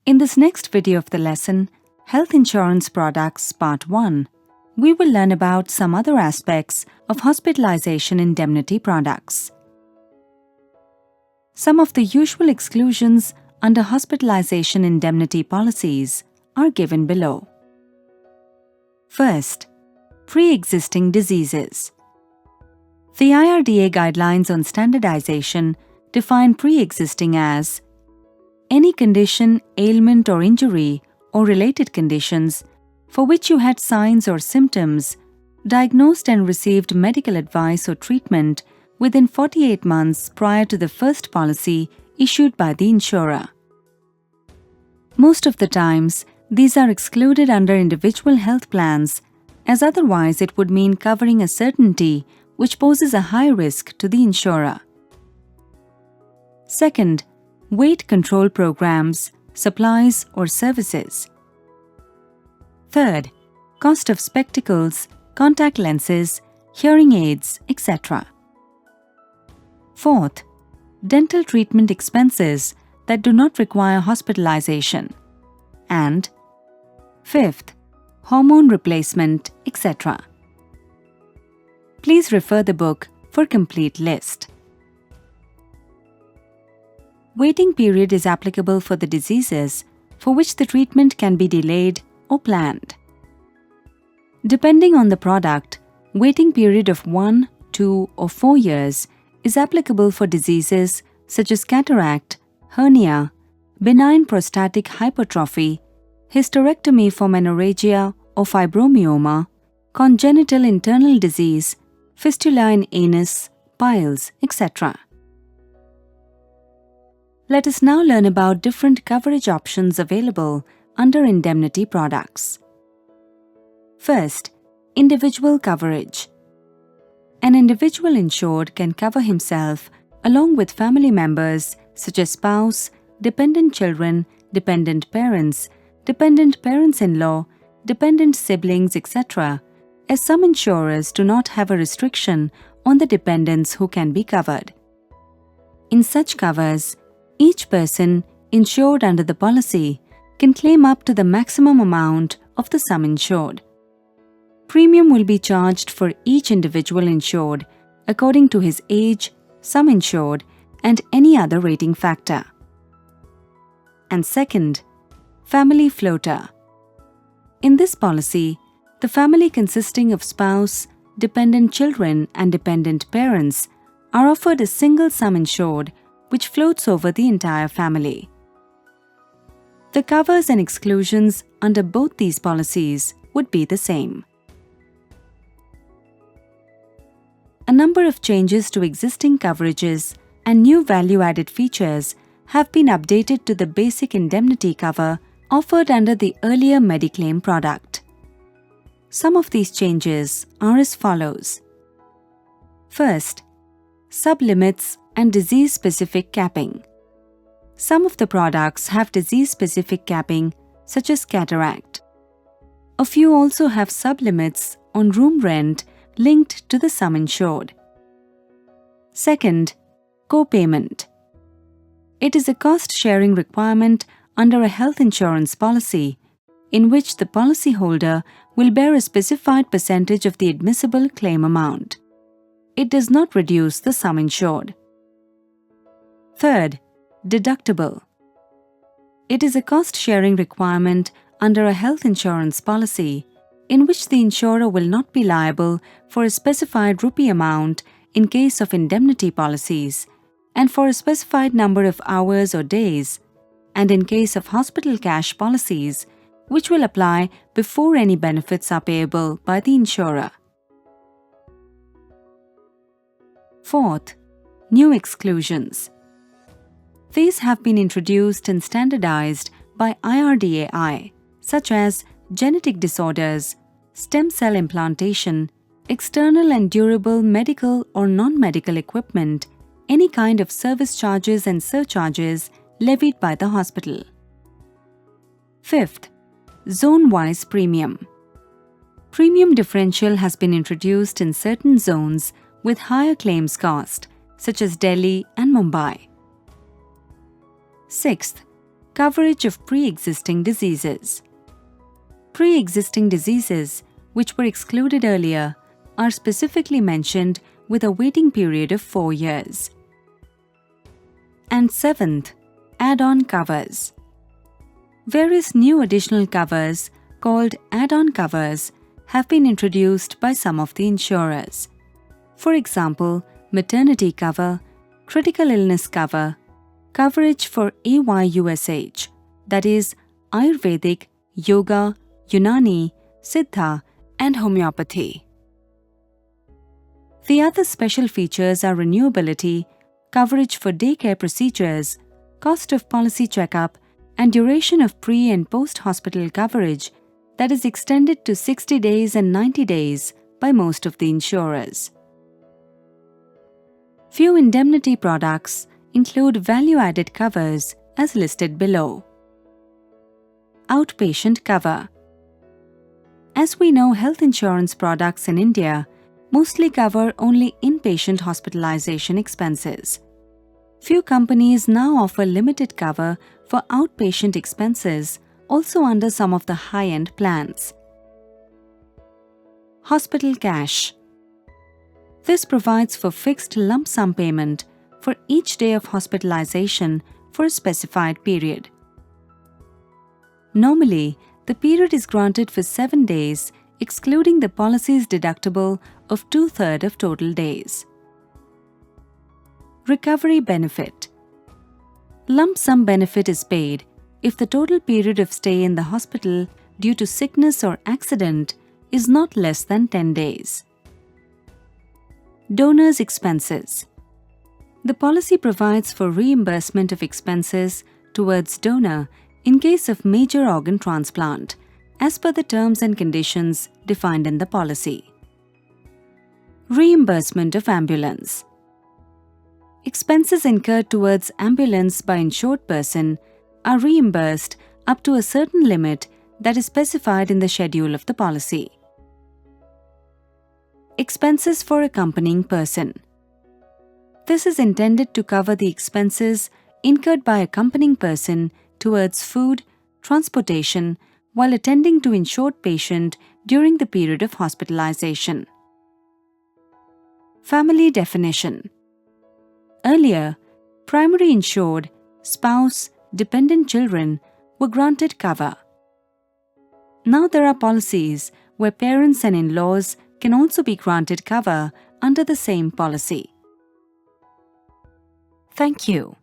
In this next video of the lesson, Health Insurance Products Part 1, we will learn about some other aspects of hospitalization indemnity products. Some of the usual exclusions under hospitalization indemnity policies are given below. First, pre-existing diseases. The IRDA guidelines on standardization define pre-existing as any condition, ailment or injury or related conditions for which you had signs or symptoms, diagnosed and received medical advice or treatment within 48 months prior to the first policy issued by the insurer. Most of the times, these are excluded under individual health plans, as otherwise it would mean covering a certainty which poses a high risk to the insurer. Second, weight control programs, supplies or services. Third, cost of spectacles, contact lenses, hearing aids, etc. Fourth, dental treatment expenses that do not require hospitalization. And fifth, hormone replacement, etc. Please refer the book for complete list. Waiting period is applicable for the diseases for which the treatment can be delayed or planned. Depending on the product, waiting period of 1, 2 or 4 years is applicable for diseases such as cataract, hernia, benign prostatic hypertrophy, hysterectomy for menorrhagia or fibromyoma, congenital internal disease, fistula in anus, piles, etc. Let us now learn about different coverage options available under indemnity products. First, individual coverage. An individual insured can cover himself along with family members such as spouse, dependent children, dependent parents-in-law, dependent siblings, etc., as some insurers do not have a restriction on the dependents who can be covered. In such covers, each person insured under the policy can claim up to the maximum amount of the sum insured. Premium will be charged for each individual insured according to his age, sum insured, and any other rating factor. And second, family floater. In this policy, the family consisting of spouse, dependent children, and dependent parents are offered a single sum insured which floats over the entire family. The covers and exclusions under both these policies would be the same. A number of changes to existing coverages and new value-added features have been updated to the basic indemnity cover offered under the earlier Mediclaim product. Some of these changes are as follows. First, sublimits and disease-specific capping. Some of the products have disease-specific capping, such as cataract. A few also have sublimits on room rent linked to the sum insured. Second, co-payment. It is a cost-sharing requirement under a health insurance policy in which the policyholder will bear a specified percentage of the admissible claim amount. It does not reduce the sum insured. Third, deductible. It is a cost-sharing requirement under a health insurance policy in which the insurer will not be liable for a specified rupee amount in case of indemnity policies and for a specified number of hours or days, and in case of hospital cash policies, which will apply before any benefits are payable by the insurer. Fourth, new exclusions. These have been introduced and standardized by IRDAI, such as genetic disorders, stem cell implantation, external and durable medical or non-medical equipment, any kind of service charges and surcharges levied by the hospital. Fifth, zone-wise premium. Premium differential has been introduced in certain zones with higher claims cost, such as Delhi and Mumbai. Sixth, Coverage of pre-existing diseases. Pre-existing diseases, which were excluded earlier, are specifically mentioned with a waiting period of 4 years. And seventh, add-on covers. Various new additional covers, called add-on covers, have been introduced by some of the insurers. For example, maternity cover, critical illness cover, coverage for AYUSH, that is, Ayurvedic, Yoga, Unani, Siddha, and Homeopathy. The other special features are renewability, coverage for daycare procedures, cost of policy checkup, and duration of pre- and post-hospital coverage that is extended to 60 days and 90 days by most of the insurers. Few indemnity products include value-added covers as listed below. Outpatient cover. As we know, health insurance products in India mostly cover only inpatient hospitalization expenses. Few companies now offer limited cover for outpatient expenses also under some of the high-end plans. Hospital cash. This provides for fixed lump sum payment for each day of hospitalization for a specified period. Normally, the period is granted for 7 days, excluding the policy's deductible of 2/3 of total days. Recovery benefit. Lump sum benefit is paid if the total period of stay in the hospital due to sickness or accident is not less than 10 days. Donor's expenses. The policy provides for reimbursement of expenses towards donor in case of major organ transplant, as per the terms and conditions defined in the policy. Reimbursement of ambulance. Expenses incurred towards ambulance by insured person are reimbursed up to a certain limit that is specified in the schedule of the policy. Expenses for accompanying person. This is intended to cover the expenses incurred by accompanying person towards food, transportation, while attending to insured patient during the period of hospitalization. Family definition. Earlier, primary insured, spouse, dependent children were granted cover. Now there are policies where parents and in-laws can also be granted cover under the same policy. Thank you.